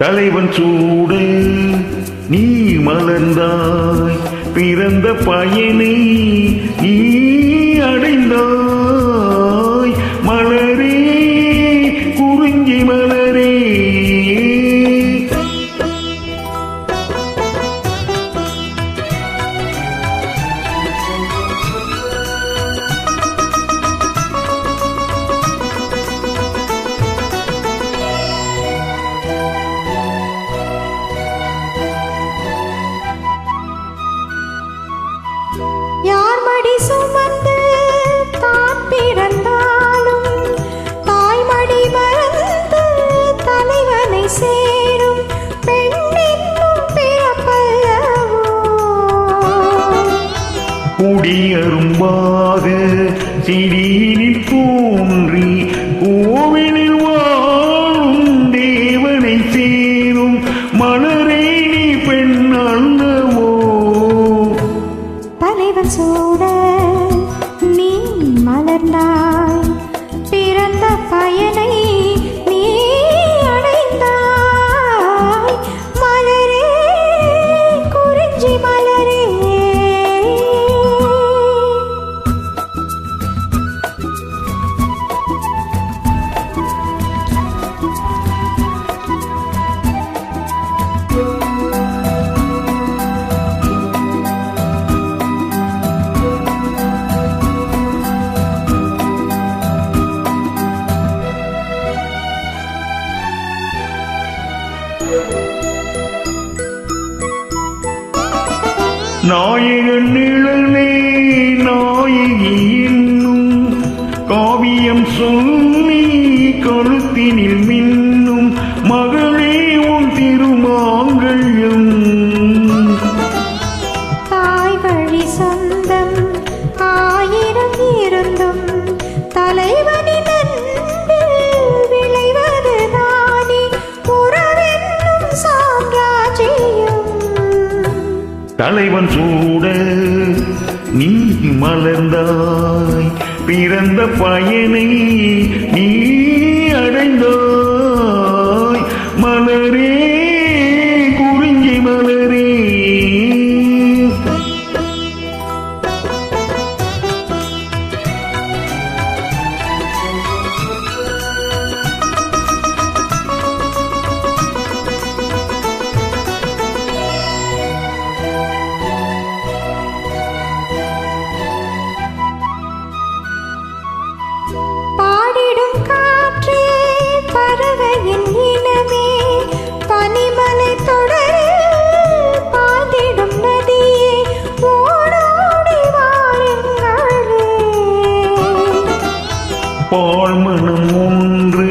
தலைவன் சூடு நீ மலர்ந்தாய், பிறந்த பயனை நீ அடைந்தாய். மலரே குறிஞ்சி மலரே, யார் மடி சுமந்து தான் பிறந்தாலும் தாய்மடி மறந்து தலைவனை சேரும் பெண்ணென்னும் பிறப்பல்லவோ. குடியரும்பாக சிறியில் தோன்றி கோவிலில் வாழும் தேவனை சேரும் மலரே நீ பெண் அல்லவோ. தலைவன் சூட நீ மலர்ந்தாய், பிறந்த பயனை நீ அடைந்தாய். மலரே குறிஞ்சி மலரே, நாயகன் நிழலே நாயகி என்னும் காவியம் சொல்லி கழுத்தினில் மின்னும் மகளே உன் திருமாங்கல்யம். தாய் வழி சொந்தம் ஆயிரம் இருந்தும் தலைவனின் அன்பில் விளைவது நாடி உறவென்னும் சாம்ராஜ்யம். தலைவன் சூட நீ மலர்ந்தாய், பிறந்த பயனை நீ அடைந்தாய். மலரே குறிஞ்சி மலரே, பாடிடும் காற்றே பறவையின் இனமே, பனிமலை தொடரில் பாய்ந்திடும் நதியே, ஓடோடி வாருங்களே. பால்மனம் ஒன்று